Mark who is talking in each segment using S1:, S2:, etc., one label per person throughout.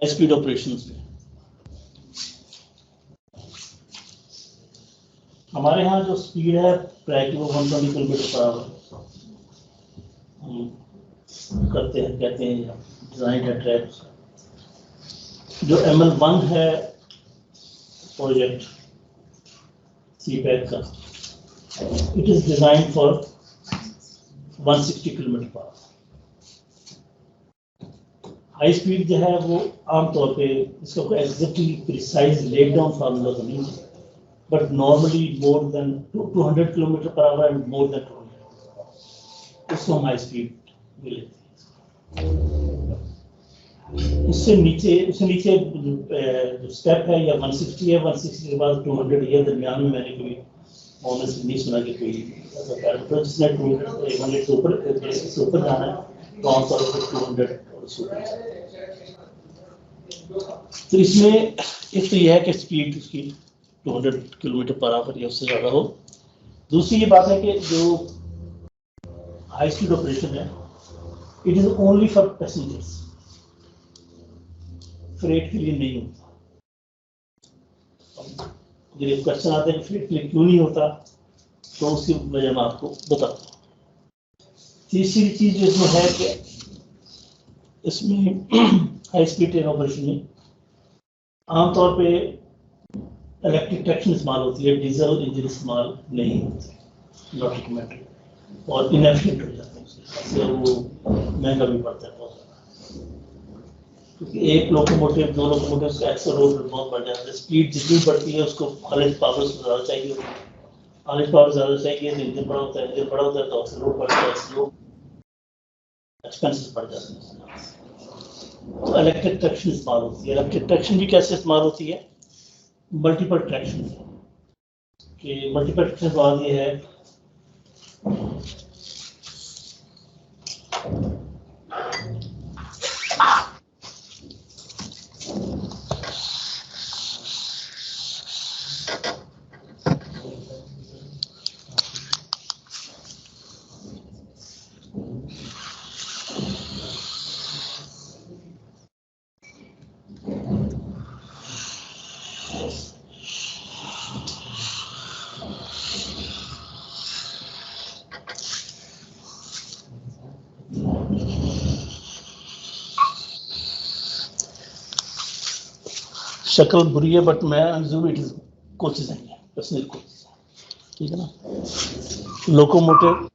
S1: Speed operation में हमारे यहाँ जो स्पीड है ट्रैक वो 120 किलोमीटर पर आवर हम करते हैं, कहते हैं डिजाइन है ट्रैक। जो ML1 है प्रोजेक्ट CPAC का, it is design for 160 kilometre per hour. High speed जो है वो आमतौर पे इसका कोई exactly precise laid down formula तो नहीं है, but normally more than 200 kilometre per hour and more than 200 उसको हम हाई स्पीड भी लेते हैं। उससे नीचे जो स्टेप है या 160 है, 160 के बाद 200 है, दरमियान में मैंने कोई ऑनेस्ट नहीं सुना कि कोई ऐसा पैरामीटर जिसने 200 से ऊपर जाना है तो आमतौर पर 200 तो इसमें एक तो यह है कि स्पीड उसकी 200 किलोमीटर पर आवर या उससे ज़्यादा हो। दूसरी ये बात है कि जो हाई स्पीड ऑपरेशन है it is only for passengers, freight के लिए नहीं होता। जब क्वेश्चन आते हैं फ्रेट के लिए क्यों नहीं होता तो उसकी वजह मैं आपको बताता हूँ। तीसरी चीज जो इसमें है कि इसमें हाई स्पीड ट्रेन ऑपरेशन में आमतौर पे इलेक्ट्रिक ट्रैक्शन इस्तेमाल होती है, डीजल इंजन इस्तेमाल नहीं होती, नॉट रिकमेंडेड और इनएफिशिएंट हो जाते हैं, उससे वो महंगा भी पड़ता है बहुत ज़्यादा। क्योंकि एक लोकोमोटिव 2 लोकोमोटिव का एक्सल रोड बहुत बढ़ जाता है, स्पीड जितनी बढ़ती है उसको हालेज पावर ज़्यादा चाहिए होती है, हालेज पावर ज़्यादा चाहिए तो इंजन बड़ा होता है, इंजन बड़ा होता है तो एक्सल रोड बढ़ता है, एक्सल एक्सपेंसेस बढ़ जाते हैं। तो इलेक्ट्रिक ट्रैक्शन इस्तेमाल होती है। इलेक्ट्रिक ट्रैक्शन भी कैसे इस्तेमाल होती है? मल्टीपल ट्रैक्शन कि मल्टीपल ट्रैक्शन बाद ये है शक्ल बुरी है बट मैं जरूर इट इज कोचिज नहीं है, पर्सनल कोचिज, ठीक है ना। लोकोमोटिव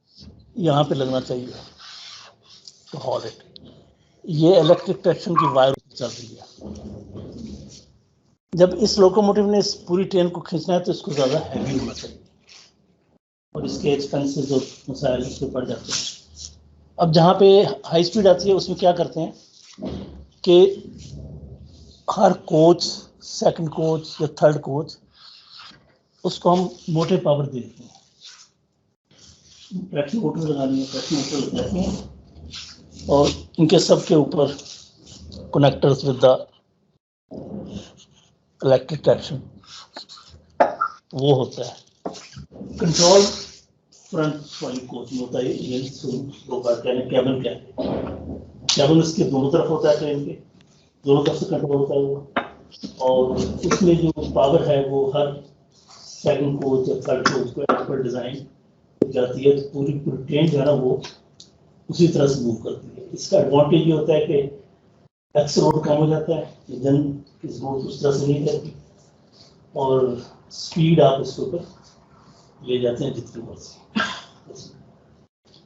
S1: यहाँ पे लगना चाहिए तो हॉल इट। ये इलेक्ट्रिक ट्रैक्शन की वायर चल रही है। जब इस लोकोमोटिव ने इस पूरी ट्रेन को खींचना है तो इसको ज़्यादा हैवी होना चाहिए और इसके एक्सपेंसेस और मसाइल इसके पड़ जाते हैं। अब जहाँ पे हाई स्पीड आती है उसमें क्या करते हैं कि हर कोच, सेकंड कोच या थर्ड कोच, उसको हम मोटे पावर दे देते हैं। ट्रैक्शन मोटर लगानी है, ट्रैक्शन मोटर लगाते हैं और इनके सब के ऊपर connectors with the electric traction वो होता है। कंट्रोल फ्रंट वाली कोच में होता है, ये दो बार कहने कैबिन क्या है, कैबिन इसके दोनों तरफ होता है, ट्रेन के दोनों तरफ से कंट्रोल होता है वो, और उसमें जो पावर है वो हर सेकंड कोच या थर्ड कोच को एज पर डिजाइन जाती है, तो पूरी ट्रेन जो है ना वो उसी तरह से मूव करती है। इसका एडवांटेज ये होता है कि एक्स रोड कम हो जाता है, इंजन की जरूरत उस तरह से नहीं रहती और स्पीड आप इसके ऊपर ले जाते हैं जितनी मर्जी।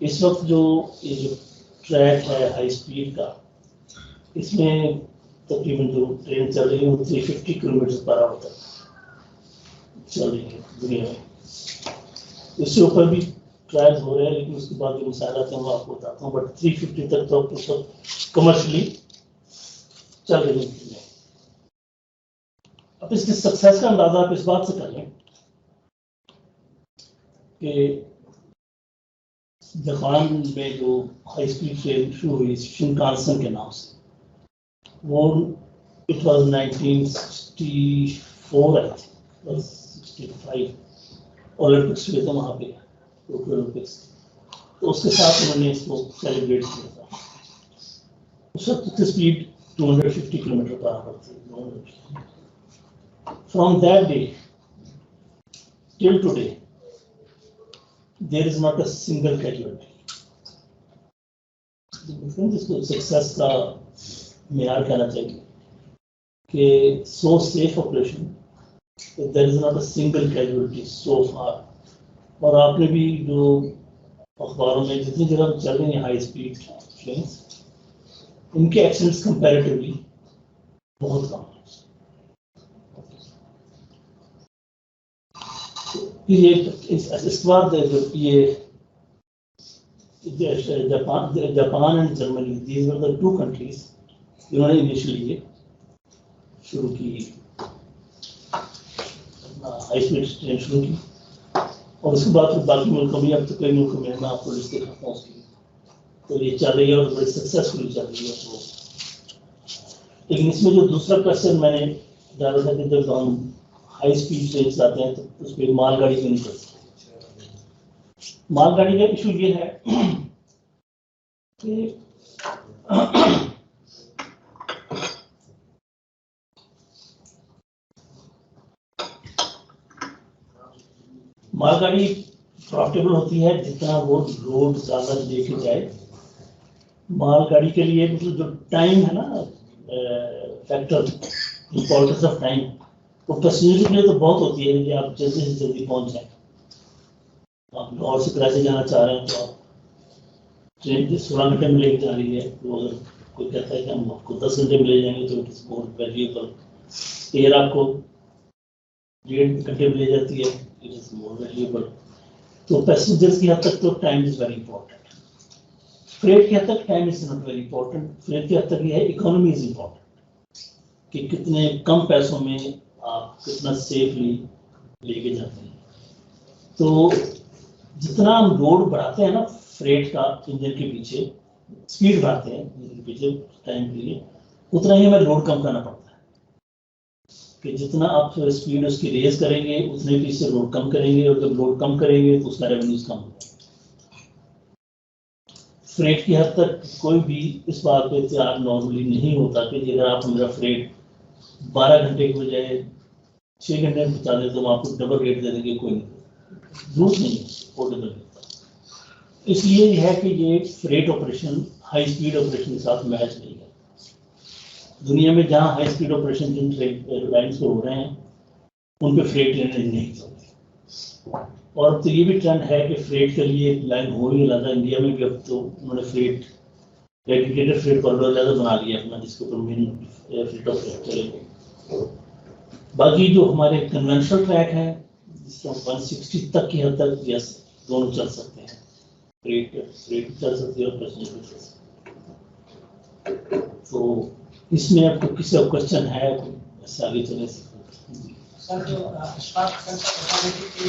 S1: इस वक्त जो ये जो ट्रैक है हाई स्पीड का, इसमें तकरीबन जो ट्रेन चल रही है वो 350 किलोमीटर पर आवर तक चल रही है दुनिया में। इससे ऊपर भी ट्रायल्स हो रहे हैं, लेकिन उसके बाद जो मसाइल आते हैं वो आपको बताता हूँ, बट 350 तक तो कमर्शियली चल रही है। अब इसकी सक्सेस का अंदाजा आप इस बात से कर लें कि जापान में जो हाई स्पीड ट्रेन शुरू हुई शिनकानसेन के नाम से, वो it was 1964 I think 65 Olympics हुए थे वहाँ पे, टोक्यो ओलंपिक्स, तो उसके साथ उन्होंने इसको सेलिब्रेट किया था। उस वक्त स्पीड 250 km/h थी। From that day till today, there is not a single casualty. इसको सक्सेस का मेयार कहना चाहिए कि so safe operation, there is not a single casualty so far. और आपने भी जो अखबारों में जितनी जगह चल रही हैं हाई स्पीड ट्रेन्स, उनके एक्सीडेंट्स कंपैरेटिवली बहुत कम है। ये इस बार ये Japan and Germany, these were the two countries जिन्होंने इनिशियली ये शुरू की, हाई स्पीड ट्रेन शुरू की, और उसके बाद फिर बाकी मुल्कों में, अब तो कई मुल्कों में मैं आपको लिस्ट दिखाता हूँ उसकी, तो ये चल रही है और बड़ी सक्सेसफुली चल रही है। तो लेकिन इसमें जो दूसरा क्वेश्चन मैंने डाला था कि जब हम हाई स्पीड ट्रेन आते हैं तो उस पर मालगाड़ी क्यों नहीं चलती। मालगाड़ी का इशू ये है कि मालगाड़ी प्रॉफिटेबल होती है जितना वो लोड ज़्यादा लेके जाए। मालगाड़ी के लिए मतलब जो टाइम है ना, फैक्टर, इम्पोर्टेंस ऑफ टाइम, वो पैसेंजर के लिए तो बहुत होती है कि आप जल्दी से जल्दी पहुंच जाएं। आप लाहौर से कराची जाना चाह रहे हैं तो आप ट्रेन 16 घंटे में लेके जा रही है, तो अगर कोई कहता है कि हम आपको 10 घंटे में ले जाएंगे तो it is more valuable. Air आपको 1.5 घंटे में ले जाती है, इट इज़ मोर वैल्यूएबल। तो पैसेंजर्स की हद तक तो time is very important. Freight की हद तक time is not very important. Freight की हद तक ये है इकोनॉमी इज़ इंपॉर्टेंट, कि कितने कम पैसों में आप कितना सेफली लेके जाते हैं। तो जितना हम लोड बढ़ाते हैं ना फ्रेट का इंजन के पीछे, स्पीड बढ़ाते हैं इंजन के पीछे टाइम के लिए, उतना ही हमें लोड कम करना पड़ता है। कि जितना आप स्पीड उसकी रेज करेंगे उतने पीछे लोड कम करेंगे, और जब लोड कम करेंगे तो उसका रेवेन्यूज कम होगा। फ्रेट की हद तक कोई भी इस बात पे तैयार नॉर्मली नहीं होता कि अगर आप मेरा फ्रेट 12 घंटे की बजाय 6 घंटे में पहुंचा दें तो हम आपको डबल रेट दे देंगे, कोई जरूरत नहीं है, अफोर्डेबल नहीं होता। इसलिए यह है कि ये freight operation high speed operation के साथ मैच नहीं है। दुनिया में जहाँ हाई स्पीड ऑपरेशन जिन एयरलाइंस हो रहे हैं उन पे फ्रेट ट्रेन नहीं चलती। और तो ये भी ट्रेंड है कि फ्रेट के लिए लाइन हो ही लगा, इंडिया में भी अब तो उन्होंने फ्रेट डेडिकेटेड फ्रेट कॉरिडोर ज़्यादा बना लिया अपना, जिसके ऊपर मेन फ्रेट ऑपरेशन चलेंगे। बाकी जो हमारे कन्वेंशनल ट्रैक है जिससे 160 तक की हद तक यस दोनों चल सकते हैं, फ्रेट चल सकती है और पैसेंजर भी चल सकते हैं। तो इसमें आपको किसी का क्वेश्चन है ऐसे आगे चले सकते।
S2: सर जो अशफाक सर का बता रहे थे कि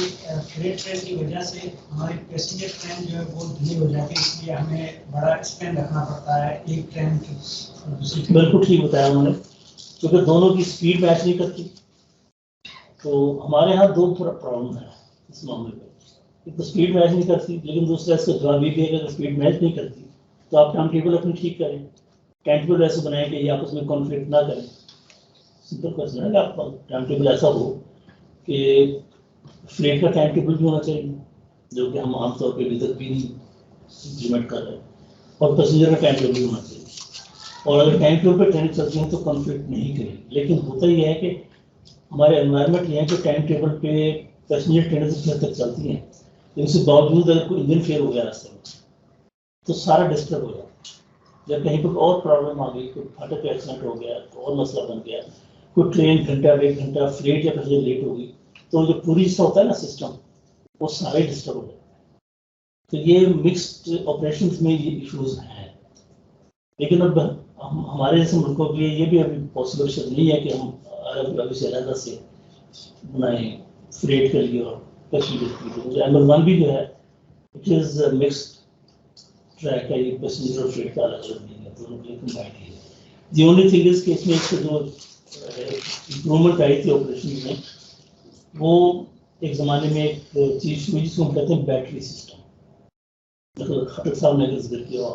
S2: फ्रेट ट्रेन की वजह से हमारी पैसेंजर ट्रेन जो है वो डिले हो जाती है, इसलिए हमें बड़ा स्पेंड रखना पड़ता है एक ट्रेन की दूसरी।
S1: बिल्कुल ठीक बताया उन्होंने, क्योंकि दोनों की स्पीड मैच नहीं करती। तो हमारे यहाँ दो प्रॉब्लम है इस मामले में, एक तो स्पीड मैच नहीं करती, लेकिन दूसरा इसका जवाब ये भी है कि अगर स्पीड मैच नहीं करती तो आप टाइम टेबल अपनी ठीक करें, टाइम टेबल ऐसे बनाएं कि ये आपस में कॉन्फ्लिक्ट ना करें। सिंपल क्वेश्चन है कि आपका टाइम टेबल ऐसा हो कि फ्रेट का टाइम टेबल भी होना चाहिए, जो कि हम आमतौर पर अभी तक भी नहीं इम्प्लीमेंट कर रहे हैं, और पैसेंजर का टाइम टेबल भी होना चाहिए। और अगर टाइम टेबल पर ट्रेन चलती हैं तो कॉन्फ्लिक्ट नहीं करें। लेकिन होता ही है कि हमारे एनवायरनमेंट ये है कि टाइम टेबल पे पैसेंजर ट्रेन से तक चलती हैं, इसके बावजूद अगर कोई इंजन फेल हो गया रास्ते में तो सारा डिस्टर्ब हो जाता है। जब कहीं पर और प्रॉब्लम आ गई, कोई फाटक पे एक्सीडेंट हो गया तो और मसला बन गया, कोई ट्रेन घंटा 1 घंटा फ्रेट या पैसेंजर लेट हो गई, तो जो पूरी हिस्सा होता है ना सिस्टम, वो सारे डिस्टर्ब हो जाते हैं। तो ये मिक्स्ड ऑपरेशन में ये इशूज हैं। लेकिन अब हमारे जैसे मुल्कों के लिए ये भी अभी पॉसिबल नहीं है कि हम अभी से अलग से बनाए फ्रेट के लिए और पैसेंजर के लिए। M1 भी जो है इट इज़ मिक्स्ड ट्रैक है, ये पैसेंजर और फ्रेट का अलग अलग नहीं है, दोनों के लिए कंबाइंड है। दी ओनली थिंग इज कि इसमें इससे जो इम्प्रूवमेंट आई थी ऑपरेशन में, वो एक ज़माने में एक चीज़ हुई जिसको हम कहते हैं बैटरी सिस्टम। मतलब खटक साहब ने जिक्र किया,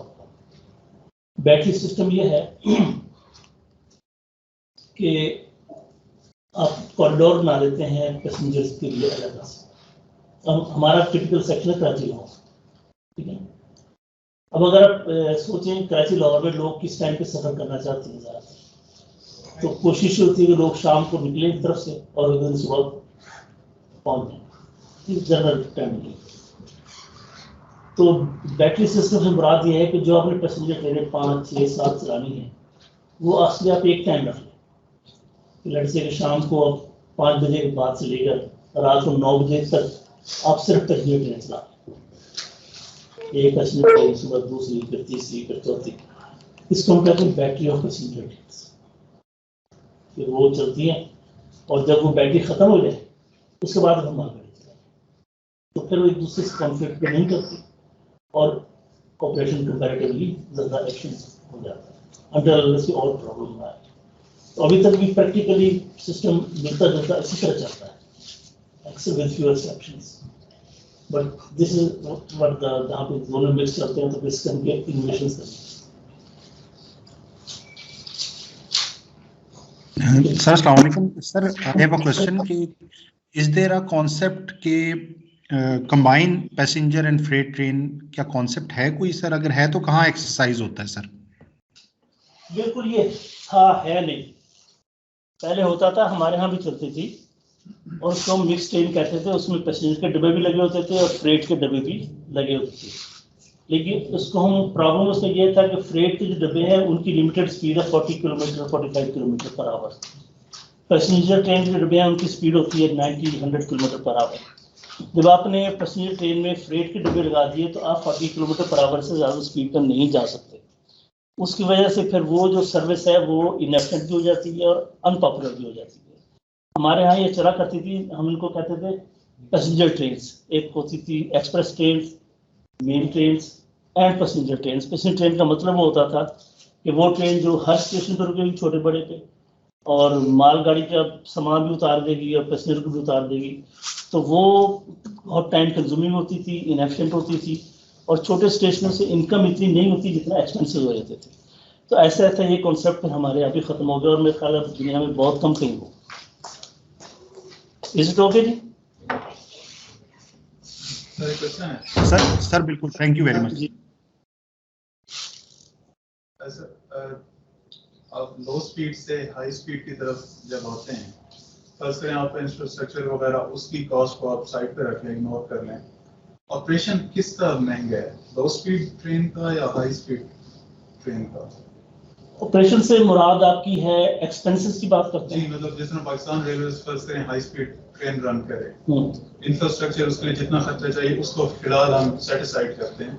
S1: बैटरी सिस्टम ये है कि आप कॉरिडोर बना देते हैं पैसेंजर्स के लिए अलग से। अब हमारा टिपिकल सेक्शन है कराची लाहौर, ठीक है। अब अगर आप सोचें कराची लाहौर में लोग किस टाइम पे सफर करना चाहते हैं ज़्यादा, तो कोशिश होती है कि लोग शाम को निकले एक तरफ से और अगले दिन सुबह पहुंच जाए जनरल टाइम में। तो बैटरी सिस्टम से मुराद ये है कि जो आपने पैसेंजर ट्रेनें 5, 6, 7 चलानी है वो असली आप एक टाइम रख लें। लड़ से शाम को आप 5 बजे के बाद से लेकर रात को 9 बजे तक आप सिर्फ पैसेंजर ट्रेन चला लें। एक पैसेंजर ट्रेन सुबह, दूसरी, फिर तीसरी, फिर चौथी। इसको हम कहते हैं बैटरी ऑफ पैसेंजर ट्रेन। फिर वो चलती है और जब वो बैटरी खत्म हो जाए उसके बाद हम मालगाड़ी चलाएं, तो फिर वो एक दूसरे से कॉन्फ्लिक्ट पे नहीं करती और ऑपरेशन कंपैरेटिवली ज़्यादा एक्शन हो जाता है अंडर से और प्रॉब्लम ना आए। तो अभी तक भी प्रैक्टिकली सिस्टम मिलता जुलता इसी तरह चलता है, except with few exceptions. But this is what जहाँ पे दोनों मिक्स चलते हैं तो बेस करके इनोवेशंस करते हैं।
S3: Sir, Assalamu alaikum. Sir, I have a question. Is there a concept के combine passenger and freight train क्या concept है कोई सर? अगर है तो कहाँ exercise होता है सर?
S1: बिल्कुल ये था है नहीं, पहले होता था, हमारे यहाँ भी चलती थी और उसको हम मिक्स ट्रेन कहते थे। उसमें पैसेंजर के डब्बे भी लगे होते थे और फ्रेट के डब्बे भी लगे होते थे। लेकिन उसको हम प्रॉब्लम उसमें यह था कि फ्रेट के जो डब्बे हैं उनकी लिमिटेड स्पीड है 40 kilometre 45 kilometre per hour. Passenger train के डब्बे हैं उनकी स्पीड होती है 90-100 किलोमीटर पर आवर। जब आपने पैसेंजर ट्रेन में फ्रेट के डब्बे लगा दिए तो आप 40 किलोमीटर पर आवर से ज़्यादा स्पीड पर नहीं जा सकते। उसकी वजह से फिर वो जो सर्विस है वो इनएफिशिएंट भी हो जाती है और अनपॉपुलर भी हो जाती है। हमारे यहाँ ये चला करती थी, हम इनको कहते थे पैसेंजर ट्रेन। एक होती थी express train, mail train and passenger train. Passenger train का मतलब होता था कि वो ट्रेन जो हर स्टेशन पर रुकेगी छोटे बड़े पे और मालगाड़ी का सामान भी उतार देगी और पैसेंजर को भी उतार देगी, तो वो बहुत टाइम कंज्यूमिंग होती थी, इनएफिशिएंट होती थी और छोटे स्टेशनों से इनकम इतनी नहीं होती जितना एक्सपेंसिव हो जाते थे। तो ऐसा ऐसा ये कॉन्सेप्ट हमारे यहाँ भी खत्म हो गया और मेरे ख्याल दुनिया में बहुत कम कहीं हो। Is it okay ji?
S3: Sir बिल्कुल, thank you very much
S1: ji.
S4: आप लो स्पीड से हाई स्पीड की तरफ जब आते हैं, फर्स्ट करें आप इंफ्रास्ट्रक्चर वगैरह उसकी कॉस्ट को आप साइड पे रख लें, इग्नोर कर लें। ऑपरेशन किसका महंगा है, लो स्पीड ट्रेन का या हाई स्पीड ट्रेन का?
S1: ऑपरेशन से मुराद आपकी है एक्सपेंसेस की बात करते
S4: जी,
S1: हैं?
S4: मतलब जिस तरह पाकिस्तान रेलवे फर्स्ट करें हाई स्पीड ट्रेन रन करे, इंफ्रास्ट्रक्चर उसके लिए जितना खर्चा चाहिए उसको फिलहाल हम सेट असाइड करते हैं।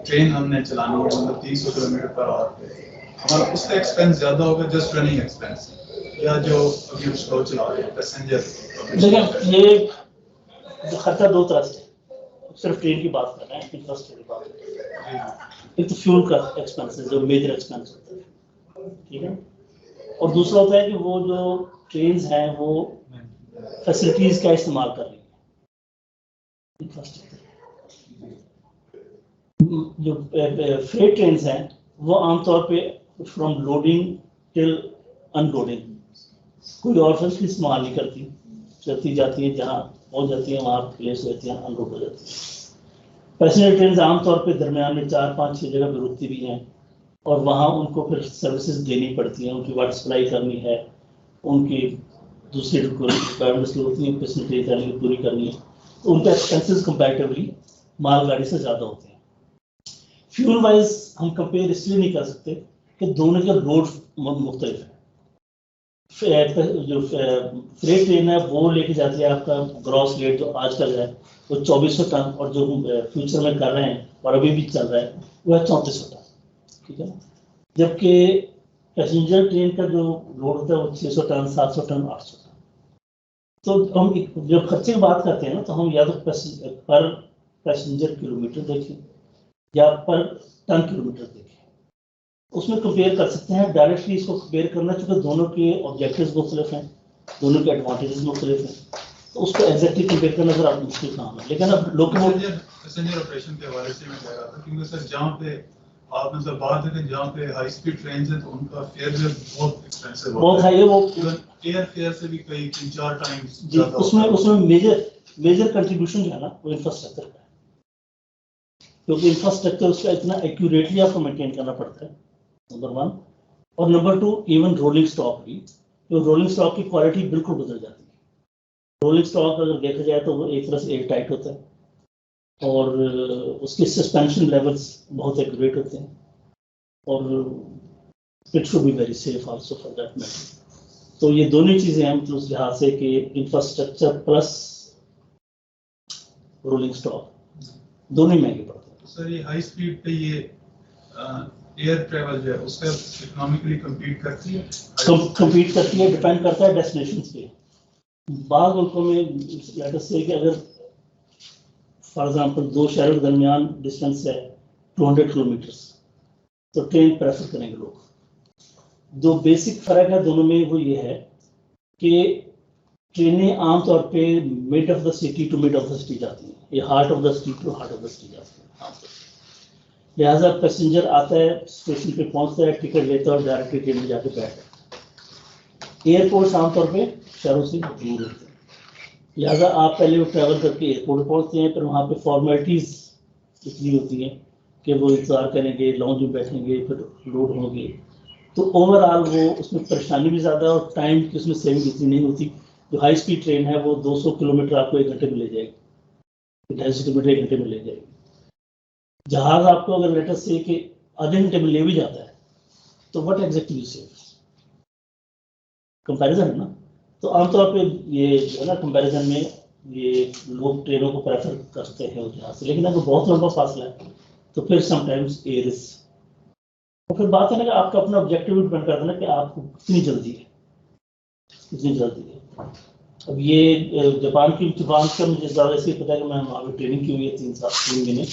S4: ट्रेन हमने चलानी है मतलब 300 किलोमीटर पर आवर पे, हमारा उसका एक्सपेंस ज्यादा होगा जस्ट रनिंग एक्सपेंस, या जो अभी उसको चला रहे हैं पैसेंजर।
S1: देखिए ये जो खर्चा दो तरह से, सिर्फ ट्रेन की बात कर रहे हैं, इंफ्रास्ट्रक्चर की बात कर रहे हैं। एक तो फ्यूल का एक्सपेंस है जो मेजर एक्सपेंस होता है, ठीक है, और दूसरा होता है कि वो जो ट्रेन हैं वो फैसिलिटीज का इस्तेमाल कर रही है, इंफ्रास्ट्रक्चर। जो फ्रेट ट्रेन हैं वो आमतौर पे फ्रॉम लोडिंग टिल अनलोडिंग कोई और फैसिलिटी इस्तेमाल नहीं करती, चलती जाती है, जहाँ पहुँच जाती है वहाँ प्लेस हो जाती है, अनलोड हो जाती है। पैसेंजर ट्रेन आमतौर पे दरमियान में 4, 5, 6 जगह पर रुकती भी हैं और वहाँ उनको फिर सर्विसेज देनी पड़ती हैं, उनकी वाटर सप्लाई करनी है, उनकी दूसरी रिक्वायरमेंट्स होती हैं पैसेंजर ट्रेन की पूरी करनी है, तो उनके एक्सपेंसेस कंपैरेटिवली मालगाड़ी से ज़्यादा होते हैं। फ्यूल वाइज हम कंपेयर इसलिए नहीं कर सकते कि दोनों के रोड मुख्तलिफ है। जो फ्रेट ट्रेन है वो लेके जाती है आपका ग्रॉस वेट जो आजकल है वो 2400 टन और जो फ्यूचर में कर रहे हैं और अभी भी चल रहा है वो है 3400 टन, ठीक है। जबकि पैसेंजर ट्रेन का जो लोड होता है वो 600 टन, 700 टन, 800 टन। तो हम जब खर्चे की बात करते हैं ना, तो हम या तो पर पैसेंजर किलोमीटर देखें या पर टन किलोमीटर देखें, उसमें कंपेयर कर सकते हैं। डायरेक्टली इसको कंपेयर करना, चूँकि दोनों के ऑब्जेक्टिव्स मुख्तलिफ हैं, दोनों के एडवांटेजेस मुख्तलिफ हैं, तो उसको एग्जैक्टली कंपेयर करना जरा मुश्किल काम है। लेकिन अब लोग
S4: पैसेंजर ऑपरेशन के हवाले से मैं कह रहा था, क्योंकि सर जहाँ पे आपने सब बात है कि जहाँ पे हाई स्पीड ट्रेन है तो उनका फेयर भी बहुत एक्सपेंसिव
S1: बहुत हाई है वो,
S4: एयर फेयर से भी कई 3-4 टाइम्स
S1: जी, उसमें मेजर कंट्रीब्यूशन जो है ना वो इंफ्रास्ट्रक्चर का है, क्योंकि इंफ्रास्ट्रक्चर उसका इतना एक्यूरेटली आपको मेंटेन करना पड़ता है, नंबर 1, और नंबर 2 इवन रोलिंग स्टॉक भी, तो रोलिंग स्टॉक की क्वालिटी बिल्कुल बदल जाती है। रोलिंग स्टॉक अगर देखा जाए तो वो एक तरह से एयर टाइट होता है और उसके सस्पेंशन लेवल्स बहुत एक्यूरेट होते हैं और it should be very safe also for that matter. तो ये दोनों चीजें हैं, मतलब उस लिहाज से कि इंफ्रास्ट्रक्चर प्लस रोलिंग स्टॉक दोनों महंगे पड़ते हैं।
S4: सर ये हाई स्पीड पे ये एयर ट्रैवल जो है उसका इकोनॉमिकली कम्पीट करती है?
S1: कम्पीट करती है, डिपेंड करता है डेस्टिनेशंस पे। बाग मुल्कों में लेट अस से कि अगर फॉर एग्जांपल 2 शहरों के दरमियान डिस्टेंस है 200 किलोमीटर्स, तो ट्रेन प्रेफर करेंगे लोग। दो बेसिक फर्क है दोनों में, वो ये है कि ट्रेनें आमतौर पे mid of the city to mid of the city जाती हैं, ये heart of the city to heart of the city जाती हैं आमतौर पे। लिहाजा पैसेंजर आता है, स्टेशन पे पहुंचता है, टिकट लेता है और डायरेक्टली ट्रेन में जाके बैठता है। एयरपोर्ट्स आमतौर पे शहरों से दूर होते हैं, लिहाजा आप पहले वो ट्रैवल करके एयरपोर्ट पहुंचते हैं, फिर वहाँ पे फॉर्मेलिटीज़ इतनी होती हैं कि वो इंतज़ार करेंगे, लॉन्च में बैठेंगे, फिर लोड होंगे, तो ओवरऑल वो उसमें परेशानी भी ज़्यादा और टाइम की उसमें सेविंग इतनी नहीं होती। जो हाई स्पीड ट्रेन है वो 200 किलोमीटर आपको 1 घंटे में ले जाएगी, 250 किलोमीटर 1 घंटे में ले जाएगी। जहाज़ आपको अगर लेटर से कि आधे घंटे में ले भी जाता है तो व्हाट एग्जैक्टली सेव कंपैरिजन है ना। तो आमतौर पे ये जो है ना कंपैरिजन में ये लोग ट्रेनों को प्रेफर करते हैं उस लिहाज से, लेकिन अगर बहुत लंबा फासला है तो फिर समटाइम्स एयर इज। तो फिर बात है ना कि आपका अपना ऑब्जेक्टिव भी डिपेंड करता है ना कि आपको कितनी जल्दी है, कितनी जल्दी है। अब ये जापान का मुझे ज़्यादा इसलिए पता है कि मैं वहाँ पर ट्रेनिंग की हुई है 3 महीने।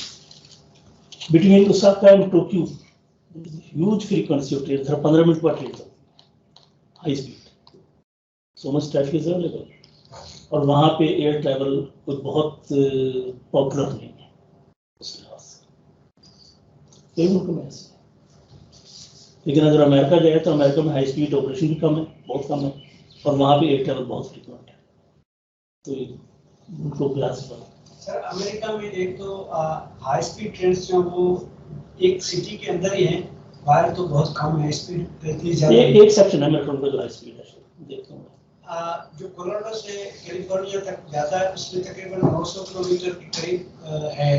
S1: Between Osaka and Tokyo huge frequency of train, 15 minute पर ट्रेन चलती है, high speed, so much traffic is available. और वहाँ पे एयर ट्रैवल कुछ बहुत पॉपुलर नहीं है उस लिहाज से, कई मुल्कों में ऐसे। लेकिन अगर अमेरिका जाए तो अमेरिका में हाई स्पीड ऑपरेशन भी कम है, बहुत कम है, और वहाँ पे एयर ट्रैवल बहुत फ्रीक्वेंट है, तो उनको क्लास पर।
S2: सर अमेरिका में एक तो हाई स्पीड ट्रेन जो वो एक सिटी के अंदर ही है, बाहर तो बहुत कम है स्पीड इतनी ज्यादा।
S1: एक सेक्शन है मेट्रो का जो हाई स्पीड है, देखता हूँ
S2: जो कोलोराडो से कैलिफोर्निया तक जाता है उसमें तकरीबन 900 किलोमीटर के करीब है,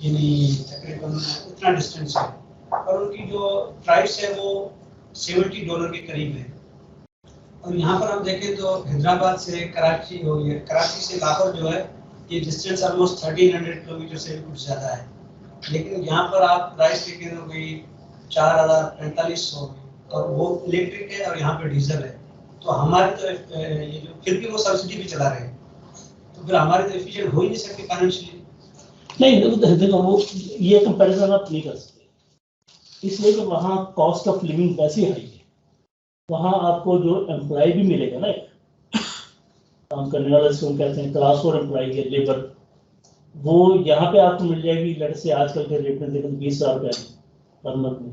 S2: यानी तकरीबन उतना डिस्टेंस है, और उनकी जो प्राइस है वो $70 के करीब है। और यहाँ पर हम देखें तो हैदराबाद से कराची हो गया, कराची से लाहौर जो है ये डिस्टेंस ऑलमोस्ट 1300 किलोमीटर से कुछ ज़्यादा है, लेकिन यहाँ पर आप प्राइस देखें तो कोई 4000-4500, और वो इलेक्ट्रिक है और यहाँ पे डीजल है। तो हमारे तो ये जो फिर भी वो सब्सिडी भी चला रहे हैं, तो फिर हमारे तो एफिशिएंट हो ही नहीं सकते फाइनेंशियली।
S1: नहीं देखो वो ये कंपैरिजन आप नहीं कर सकते, इसलिए कि वहाँ कॉस्ट ऑफ लिविंग वैसे हाई है। वहाँ आपको जो एम्प्लॉय भी मिलेगा ना, काम करने वाला जिसको कहते हैं क्लास 4 एम्प्लॉय है, लेबर, वो यहाँ पे आपको मिल जाएगी लेट से आजकल के रेट में देखें तो 20,000 रुपये पर मंथ में।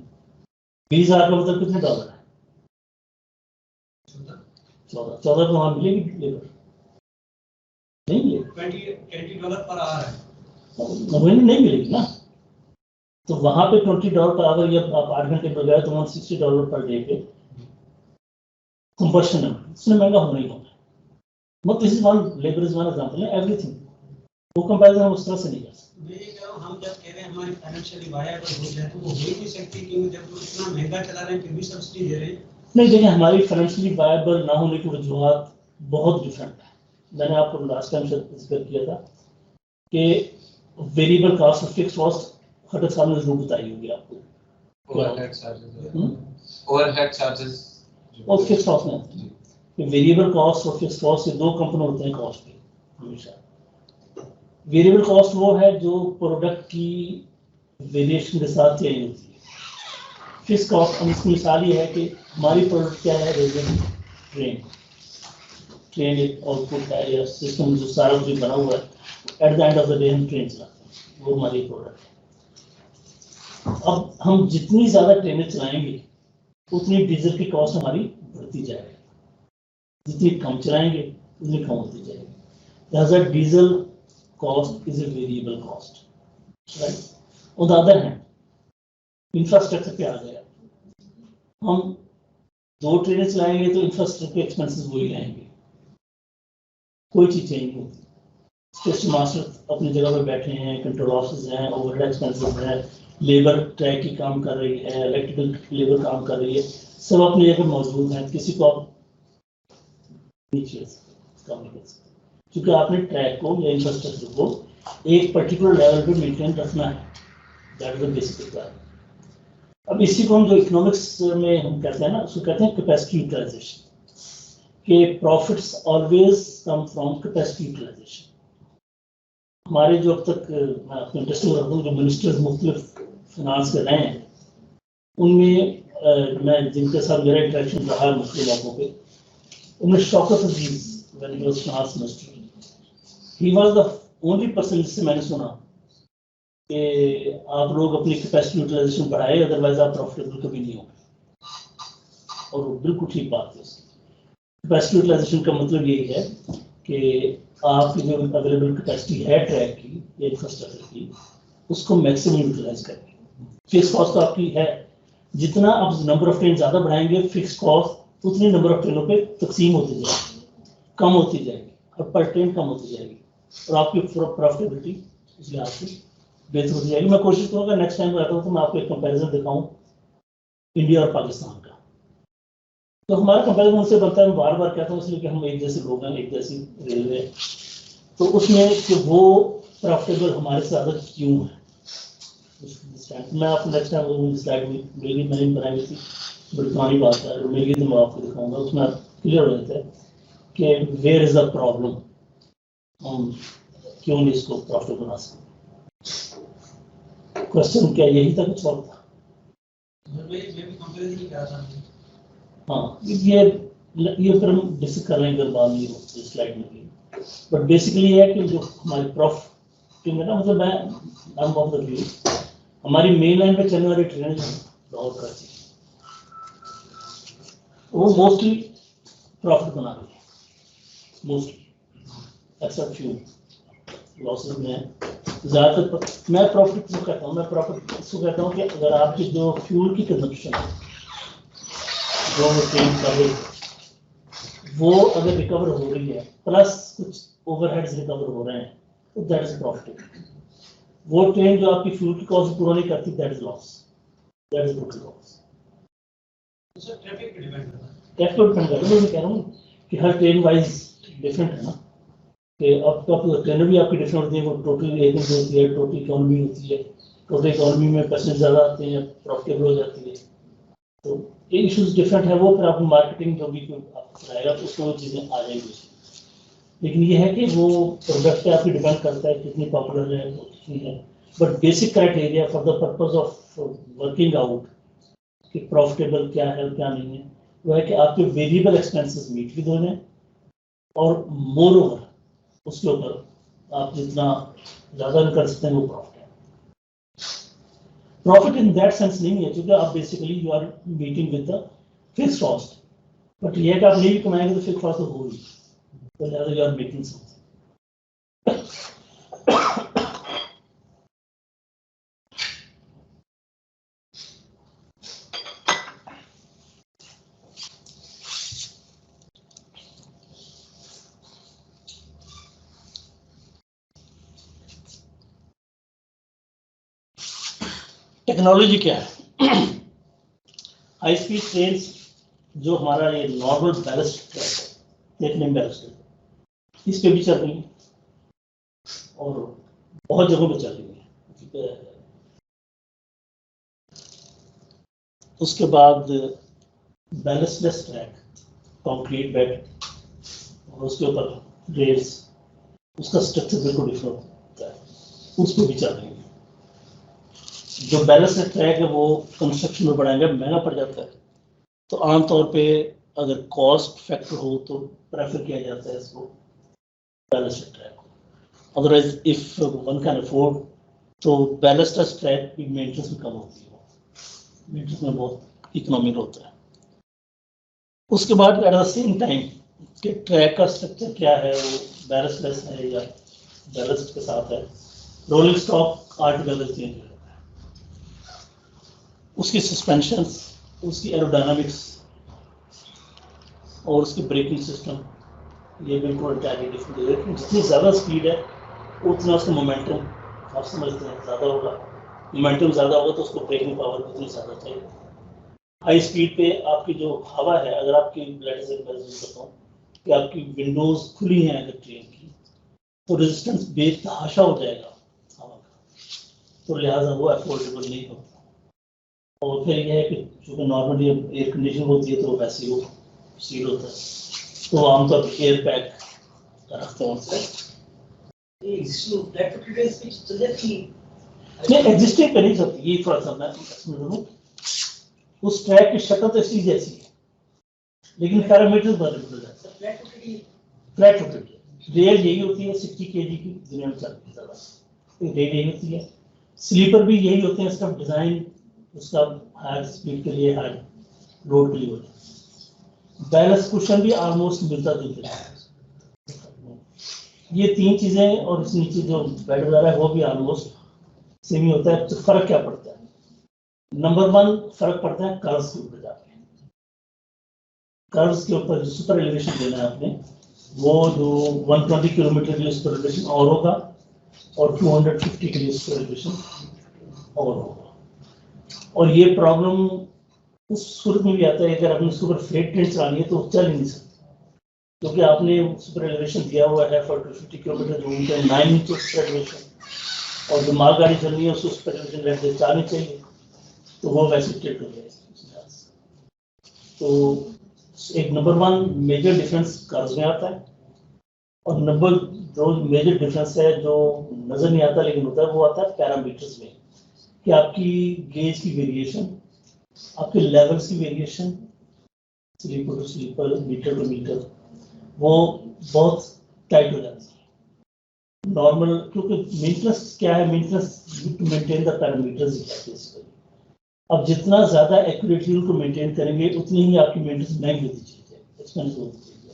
S1: 20,000 का मतलब कितने डॉलर है? 14 तो वहाँ मिलेगी लेबर, नहीं मिलेगी।
S2: $20 पर आवर है,
S1: महीने नहीं मिलेगी ना। तो वहाँ पे $20 पर आवर, या आप 8 घंटे पर गए तो $160 पर डे पे कंबशन है, इसमें महंगा होना ही होना है। मतलब this is one labour is one example है, एवरीथिंग वो कंपैरिजन हम उस तरह से नहीं कर सकते।
S2: मैं ये कह रहा हूँ हम जब कह रहे हैं हमारी फाइनेंशियली वायबल हो जाए तो वो हो ही नहीं सकती, क्योंकि जब वो इतना महंगा चला रहे हैं फिर भी सब्सिडी दे रहे हैं।
S1: नहीं देखिए, हमारी फाइनेंशियली वायबल ना होने की वजूहत बहुत डिफरेंट है। मैंने आपको लास्ट टाइम जिक्र किया था कि वेरिएबल कॉस्ट और फिक्स कॉस्ट खटर साहब ने जरूर बताई होगी आपको,
S5: ओवरहेड चार्जेस
S1: और फिक्स कॉस्ट में वेरिएबल कॉस्ट और फिक्स कॉस्ट से 2 कंपोनेंट होते हैं कॉस्ट के हमेशा। वेरिएबल कॉस्ट वो है जो प्रोडक्ट की वेरिएशन के साथ चेंज होती है। फिक्स कॉस्ट, इसकी मिसाल ये है कि हमारी प्रोडक्ट क्या है, ट्रेन एक आउटपुट है या सिस्टम जो सारा कुछ बना हुआ है, at the end of the day हम ट्रेन चलाते हैं, वो हमारी प्रोडक्ट है। अब हम जितनी ज्यादा ट्रेनें चलाएंगे उतनी डीजल की कॉस्ट हमारी बढ़ती जाएगी, जितनी कम चलाएंगे उतनी कम होती जाएगी। लिहाजा diesel cost is a variable cost, right. On the other hand infrastructure पे आ गया, हम 2 ट्रेनें चलाएंगे तो इंफ्रास्ट्रक्चर के एक्सपेंसेस वही रहेंगे, कोई चीज चेंज नहीं होती। स्टेशन मास्टर अपनी जगह पर बैठे हैं, कंट्रोल ऑफिस हैं, ओवरहेड एक्सपेंसेस हैं, लेबर ट्रैक की काम कर रही है, इलेक्ट्रिकल लेबर काम कर रही है, सब अपनी जगह मौजूद हैं, किसी को आप क्योंकि आपने ट्रैक को या इंफ्रास्ट्रक्चर को एक पर्टिकुलर लेवल पे मेंटेन रखना है, that is the basic requirement. अब इसी को हम जो इकोनॉमिक्स में हम कहते हैं ना, उसको कहते हैं कैपेसिटी यूटिलाइजेशन, के profits always come from capacity utilisation. हमारे जो अब तक मैं आपको इंटरेस्टिंग रखता हूँ, जो मिनिस्टर्स मुख्तलिफ फिनांस कर रहे हैं, उनमें मैं जिनके साथ मेरा इंटरेक्शन रहा है मुख्तलिफ मौकों पे, उनमें Shaukat Aziz when he was finance minister, he was the only person जिससे मैंने सुना कि आप लोग अपनी कैपेसिटी यूटिलाइजेशन बढ़ाए, अदरवाइज आप प्रॉफिटेबल कभी नहीं होंगे। और वो बिल्कुल ठीक बात है। कैपेसिटी यूटिलाइजेशन का मतलब यही है कि आपकी जो अवेलेबल कैपेसिटी है ट्रैक की या इंफ्रास्ट्रक्चर की, उसको मैक्सिमम यूटिलाइज करें। फिक्स कॉस्ट तो आपकी है, जितना आप नंबर ऑफ ट्रेन ज़्यादा बढ़ाएंगे, फिक्स कॉस्ट उतनी नंबर ऑफ ट्रेनों पे तकसीम होती जाएगी, कम होती जाएगी, और पर ट्रेन कम होती जाएगी, और आपकी प्रॉफिटेबिलिटी उस लिहाज से बेहतर होती जाएगी। मैं कोशिश करूँगा नेक्स्ट टाइम आता हूँ तो मैं आपको एक कंपैरिजन दिखाऊँ इंडिया और पाकिस्तान का। तो हमारा कंपैरिजन उससे बनता है, मैं बार बार कहता हूँ इसलिए कि हम एक जैसे लोग हैं, एक जैसी रेलवे, तो उसमें कि वो प्रॉफिटेबल हमारे से ज़्यादा क्यों है। मैं आपको नेक्स्ट टाइम वो स्लाइड में मेरी मैंने बनाई हुई थी, बड़ी पुरानी बात है, और मेरी तो मैं आपको दिखाऊंगा, उसमें क्लियर हो जाता है कि वेयर इज द प्रॉब्लम, हम क्यों नहीं इसको प्रॉफिटेबल बना सकते। क्वेश्चन क्या यही था, कुछ और था? हाँ, ये फिर हम डिस्कस कर लेंगे बाद में स्लाइड में। बट बेसिकली ये है कि जो हमारी प्रॉफिट है ना, मतलब मैं ऑफ द व्यू, हमारी मेन लाइन पे चलने वाली ट्रेनें लाहौर कराची, वो मोस्टली प्रॉफिट बना रही है, मोस्टली एक्सेप्ट फ्यू लॉसेस में ज़्यादातर। मैं प्रॉफिट इसको कहता हूँ, कि अगर आपकी जो फ्यूल की कंजप्शन है, जो ट्रेन कर रही है, वो अगर रिकवर हो रही है, प्लस कुछ ओवरहेड्स रिकवर हो रहे हैं, तो दैट इज प्रॉफिटेबल। वो ट्रेन जो आपकी फ्यूल की कॉस्ट पूरा नहीं करती, that is loss, that is total loss. Traffic पे डिपेंड करता है। मैं कह रहा हूँ कि हर ट्रेन वाइज डिफरेंट है ना, कि अब तो ट्रेनें भी आपकी डिफरेंट होती है, वो टोटल एजेंट होती है, टोटल इकोनॉमी होती है, टोटल इकोनॉमी में पैसेंजर ज़्यादा आते हैं, प्रॉफिटेबल हो जाती है, तो ये इशूज डिफरेंट है। वो फिर आपको मार्केटिंग जो भी आपको कराएगा तो उसमें वो चीज़ें आ जाएंगी। लेकिन ये है कि वो प्रोडक्ट पे आपकी डिपेंड करता है कितनी पॉपुलर है, कितनी है। But basic criteria for the purpose of working out कि प्रॉफिटेबल क्या है और क्या नहीं है, वो है कि आपके वेरिएबल एक्सपेंसेस मीट भी होने, और मोर ओवर उसके ऊपर आप जितना ज़्यादा कर सकते हैं वो प्रॉफिट है। प्रॉफिट इन दैट सेंस नहीं है, क्योंकि आप basically you are meeting with the fix cost, but ये कि आप नहीं भी कमाएंगे तो फिक्स कॉस्ट तो होगी, तो लिहाजा you are making something. Technology क्या है? हाई स्पीड ट्रेन जो हमारा ये नॉर्मल बैलेस्ट ट्रैक है, देखने में बैलेस्ट है, इस पे भी चल रही है और बहुत जगहों पे चल रही है। उसके बाद बैलेस्टलेस ट्रैक, कंक्रीट बेड, और उसके ऊपर रेल्स, उसका स्ट्रक्चर बिल्कुल डिफरेंट होता है, उस पर भी चल रही है। जो बैलेस्टलेस ट्रैक है वो कंस्ट्रक्शन में बढ़ाएंगे, महंगा पड़ जाता है, तो आमतौर पे अगर कॉस्ट फैक्टर हो तो प्रेफर किया जाता है इसको बैलेस्टेड ट्रैक को। Otherwise if one can afford तो बैलेस्टर ट्रैक की मेंटेनेंस में कम होती है, मेंटेनेंस में बहुत इकोनॉमिक होता है। उसके बाद एट द सेम टाइम कि ट्रैक का स्ट्रक्चर क्या है, वो बैलेस्टलेस है या बैलेस्ट के साथ है, रोलिंग स्टॉक आर्टिकल चेंज हो जाता है, उसकी सस्पेंशन, उसकी एरोडायनामिक्स और उसकी ब्रेकिंग सिस्टम, ये बिल्कुल एंटायरली डिफरेंट है। जितनी ज़्यादा स्पीड है उतना उसका मोमेंटम, आप समझते हैं, ज़्यादा होगा। मोमेंटम ज़्यादा होगा तो उसको ब्रेकिंग पावर उतनी ज़्यादा चाहिए। हाई स्पीड पे आपकी जो हवा है, अगर आपकी लेट से करता हूँ कि आपकी विंडोज खुली हैं अगर ट्रेन की, तो रेजिस्टेंस बेतहाशा हो जाएगा हवा का, तो लिहाजा वो अफोर्डेबल नहीं होता। और फिर यह है कि चूँकि नॉर्मली एयर कंडीशन होती है तो वैसे वो सील होता है, तो आमतौर पर एयर पैक रखते हैं। नहीं, एग्जिस्टिंग पे नहीं चलती, ये थोड़ा सा मैं उस ट्रैक की शक्ल तो इसी जैसी है, लेकिन पैरामीटर्स बदल जाते हैं। फ्लैट होती है, रेल यही होती है 60 kg की, दुनिया में चलती है ज़्यादा, रेल यही होती है। स्लीपर भी यही होते हैं, इसका डिज़ाइन उसका हायर स्पीड के लिए, हायर रोड के लिए होता है। बैलेंस कुशन भी ऑलमोस्ट मिलता जुलता है, ये तीन चीज़ें, और इस नीचे जो बेड वगैरह है वो भी ऑलमोस्ट सेम ही होता है। तो फर्क क्या पड़ता है? नंबर 1 फर्क पड़ता है कर्व्स के ऊपर जाके। कर्व्स के ऊपर जो सुपर एलिवेशन देना है आपने, वो जो 120 किलोमीटर के लिए सुपर एलिवेशन और होगा, और 250 के लिए सुपर एलिवेशन और होगा। और ये प्रॉब्लम उस सूरत में भी आता है अगर आपने सुपर फ्रेट ट्रेन चलानी है तो चल ही नहीं सकती, क्योंकि आपने सुपर एलिवेशन दिया हुआ है फॉर 250 किलोमीटर, जो उनका 9 इंच सुपर एलिवेशन, और जो मालगाड़ी चलनी है उसको सुपर एलिवेशन लेट से चाहनी चाहिए, तो वो वैसे टेट हो जाएगा। तो एक नंबर 1 मेजर डिफरेंस कर्व्स में आता है, और नंबर 2 मेजर डिफरेंस है जो नजर नहीं आता लेकिन होता है, वो आता है पैरामीटर्स में, कि आपकी गेज की वेरिएशन, आपके लेवल्स की variation, sleeper to sleeper, metre to metre, वो बहुत टाइट हो जाती है नॉर्मल, क्योंकि मेंटेनेंस क्या है, maintenance to maintain the parameters basically. अब जितना ज़्यादा एक्यूरेटली उनको मेंटेन करेंगे उतनी ही आपकी मेंटेनेंस महंगी होती चीज़ है, एक्सपेंसिव होती चीज़ है।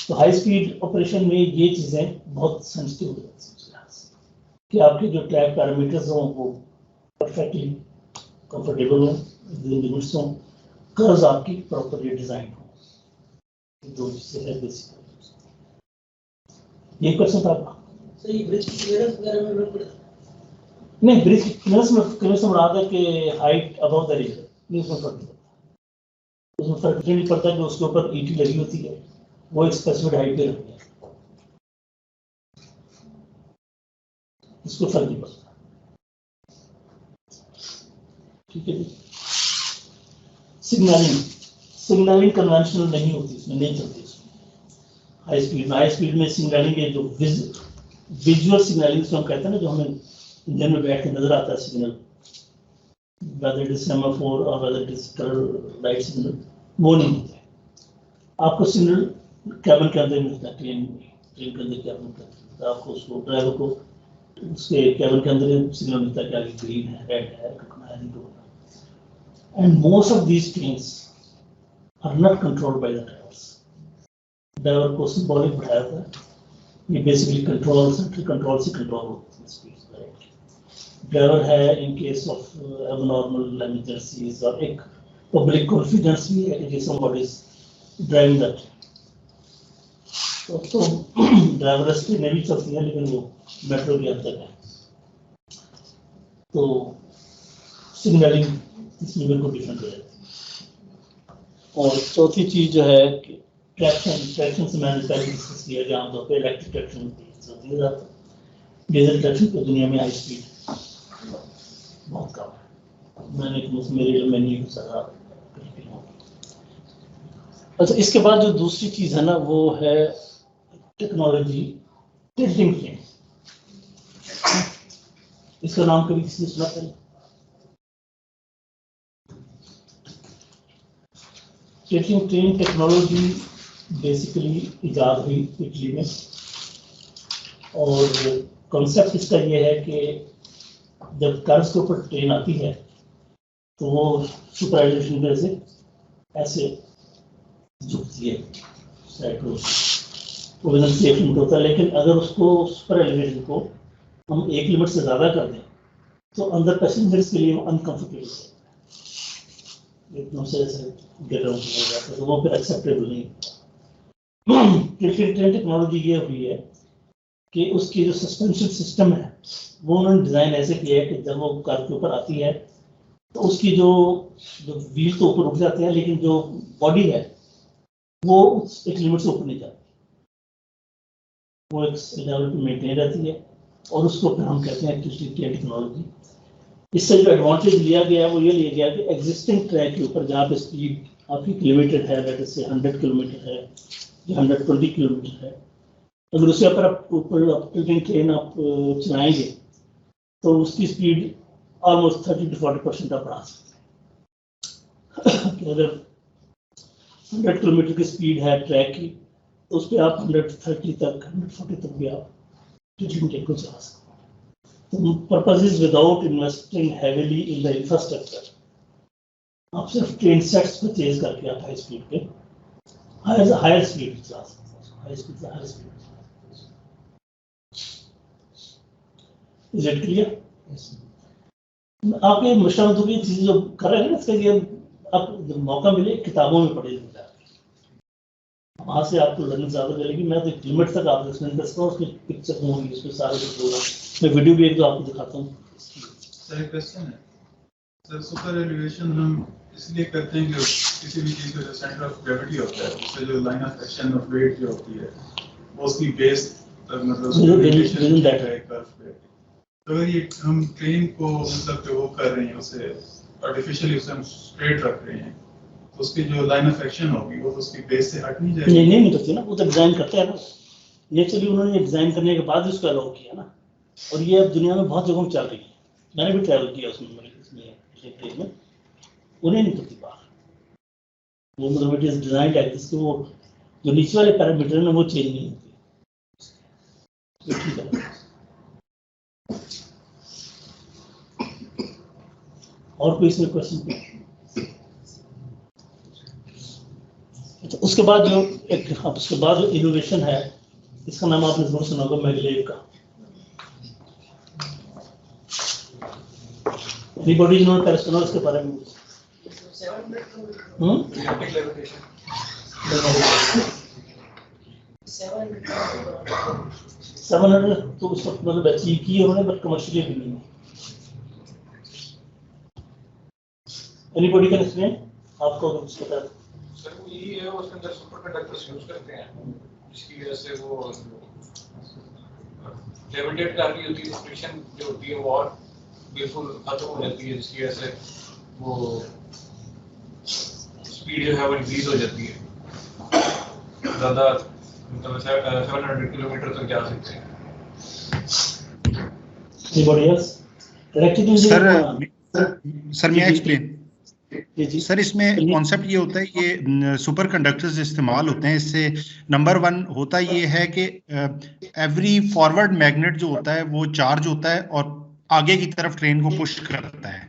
S1: तो हाई स्पीड ऑपरेशन में ये चीज़ें बहुत सेंसिटिव हो जाती हैं कि आपके जो ट्रैक पैरामीटर्स हों वो परफेक्टली कंफर्टेबल हों, लिमिट्स हों, कर्व्स आपकी प्रॉपरली डिजाइन हो, जो चीज़ें है बेसिकली। ये क्वेश्चन था आपका?
S2: सही, ब्रिज की क्लियरेंस वगैरह में भी पड़ता है?
S1: नहीं, ब्रिज की क्लियरेंस में आता है कि हाइट अबव द रिवर, नहीं उसमें फर्क नहीं पड़ता। उसमें फर्क नहीं पड़ता कि उसके ऊपर ईटी लगी होती है, वो एक स्पेसिफिक हाइट पे लगती है, इसको फर्क नहीं पड़ता। ठीक है जी। सिग्नलिंग कन्वेंशनल नहीं होती, इसमें नहीं चलती इसमें। हाई स्पीड में सिग्नलिंग है जो विजुअल सिग्नलिंग हम कहते हैं ना, जो हमें इंजन में बैठ के नजर आता है signal, whether it is semaphore or whether it is color light signal, वो नहीं होता है। आपको सिग्नल कैबिन के अंदर मिलता है, ट्रेन के अंदर कैबिन के अंदर आपको, उसको ड्राइवर को उसके कैबिन के अंदर सिग्नल मिलता है कि आगे ग्रीन है, रेड है, रुकना है, नहीं रुकना। And most of these trains are not controlled by the drivers. Driver को सिंबॉलिक बढ़ाया था, ये बेसिकली कंट्रोल, सेंट्रल कंट्रोल से कंट्रोल होती है स्पीड। ड्राइवर है in case of abnormal emergencies, और एक पब्लिक कॉन्फिडेंस भी है कि somebody is ड्राइविंग दैट। तो ड्राइवरलेस ट्रेनें भी चलती हैं, लेकिन वो मेट्रो के अंदर है, तो सिग्नलिंग इसमें बिल्कुल डिफरेंट हो जाती है। और चौथी चीज़ जो है कि ट्रैक्शन से मैंने पहले डिस्कस किया कि आमतौर पर इलेक्ट्रिक ट्रैक्शन चलती है, डीजल ट्रैक्शन तो दुनिया में हाई स्पीड बहुत कम है, मैंने मेरे में नहीं सका। अच्छा, इसके बाद जो दूसरी चीज़ है ना, वो है टेक्नोलॉजी, टिल्टिंग ट्रेन। इसका नाम कभी किसी ने सुना था? टिल्टिंग ट्रेन टेक्नोलॉजी बेसिकली इजाद हुई इटली में, और कॉन्सेप्ट इसका ये है कि जब कर्व्स के ऊपर ट्रेन आती है तो वो सुपर एलिवेशन में से ऐसे झुकती है साइड को, तो वजन सेफ लिमिट होता है। लेकिन अगर उसको सुपर एलिवेशन को हम एक लिमिट से ज़्यादा कर दें तो अंदर पैसेंजर्स के लिए अनकंफर्टेबल है, एकदम से ऐसे गेट आउट हो जाता है, तो वो फिर एक्सेप्टेबल नहीं। ट्रेन टेक्नोलॉजी ये हुई है कि उसकी जो सस्पेंशन सिस्टम है वो उन्होंने डिज़ाइन ऐसे किया है कि जब वो कार के ऊपर आती है तो उसकी जो व्हील तो ऊपर उठ जाते हैं, लेकिन जो बॉडी है वो एक लिमिट से ऊपर नहीं जाती, वो एक लेवल पे मेंटेन रहती है, और उसको फिर हम कहते हैं ट्रेन टेक्नोलॉजी। इससे जो एडवांटेज लिया गया है वो ये लिया गया कि एग्जिस्टिंग ट्रैक के ऊपर जहाँ पे स्पीड आपकी लिमिटेड है, जैसे 100 किलोमीटर है या 120 किलोमीटर है, अगर उसके ऊपर आप ऊपर ट्रेन आप चलाएंगे तो उसकी स्पीड ऑलमोस्ट 30 to 40% आप बढ़ा सकते हैं। अगर 100 किलोमीटर की स्पीड है ट्रैक की तो उस पर आप 130 तक 140 तक भी आप ट्रेन को चला सकते हैं। तो purpose is without investing heavily in the infrastructure, आप सिर्फ ट्रेन सेट्स परचेज करके आप हाई स्पीड पे हायर स्पीड चला सकते हैं, हाई स्पीड से higher speed. Is it clear? आपके मशवरा की चीज़ जो कर रहे हैं ना, इसके लिए आप जब मौका मिले किताबों में पढ़े जाए, वहाँ से आपको लर्निंग ज़्यादा मिलेगी। मैं तो एक लिमिट तक आपको एक्सप्लेन कर सकता हूँ, उसकी पिक्चर होंगी, उसमें सारे कुछ होगा, मैं वीडियो भी एक दो आपको दिखाता हूँ।
S4: सर एक क्वेश्चन है सर, सुपर एलिवेशन हम इसलिए करते हैं कि किसी भी चीज़ का जो सेंटर ऑफ ग्रेविटी होता है उससे जो line of action of weight जो होती है वो उसकी बेस मतलब तो अगर ये हम ट्रेन को मतलब वो कर रहे हैं, उसे आर्टिफिशियली उसे हम स्ट्रेट रख रहे हैं, तो उसकी जो लाइन ऑफ एक्शन होगी वो तो उसकी बेस से हट नहीं जाएगी।
S1: नहीं निकलती ना, वो तो डिज़ाइन करते हैं ना, नेचुरली उन्होंने डिज़ाइन करने के बाद इसको अलाउ किया ना, और ये अब दुनिया में बहुत जगहों में चल रही है, मैंने भी ट्रैवल किया उसमें ट्रेन में, उन्हें नहीं करती बाहर, वो मतलब it is design like this, वो जो नीचे वाले पैरामीटर है वो चेंज नहीं होते। ठीक है, और कोई इसमें क्वेश्चन? अच्छा, उसके बाद जो एक उसके बाद जो इनोवेशन है, इसका नाम आपने जरूर सुना होगा, मैगलेव का। एनीबॉडी जिन्होंने पहले सुना उसके बारे में? 700 तो उस वक्त मतलब अचीव की उन्होंने, बट कमर्शियली भी नहीं। एनीबॉडी कैन एक्सप्लेन, आपको अगर कुछ पता है?
S5: सर वो यही है, उसके अंदर सुपर कंडक्टर्स यूज करते हैं जिसकी वजह से वो लेविटेट कर रही होती है, फ्रिक्शन जो होती है वो और बिल्कुल खत्म हो जाती है, जिसकी वजह से वो स्पीड जो है वो इंक्रीज हो जाती है, ज़्यादा मतलब 700 किलोमीटर तक जा सकते हैं।
S3: सर मैं एक्सप्लेन सर, इसमें कॉन्सेप्ट ये होता है, ये सुपर कंडक्टर्स इस्तेमाल होते हैं, इससे नंबर 1 होता ये है कि एवरी फॉरवर्ड मैग्नेट जो होता है वो चार्ज होता है और आगे की तरफ ट्रेन को पुश करता है,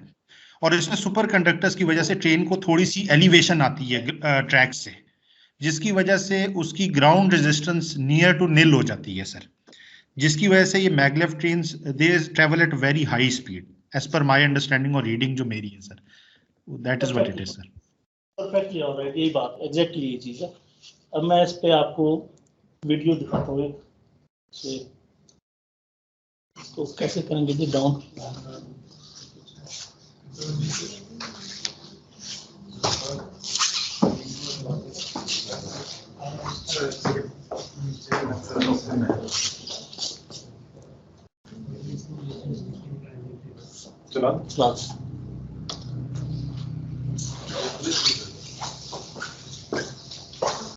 S3: और इसमें सुपर कंडक्टर्स की वजह से ट्रेन को थोड़ी सी एलिवेशन आती है ट्रैक से, जिसकी वजह से उसकी ground resistance near to nil हो जाती है सर, जिसकी वजह से ये maglev trains they travel at very high speed as per my understanding और रीडिंग जो मेरी है sir, that is what it is sir.
S1: Perfectly alright, यही बात एग्जैक्टली ये चीज़ है। अब मैं इस पे आपको वीडियो दिखाता हूँ, तो कैसे करेंगे जी डाउन।
S5: चला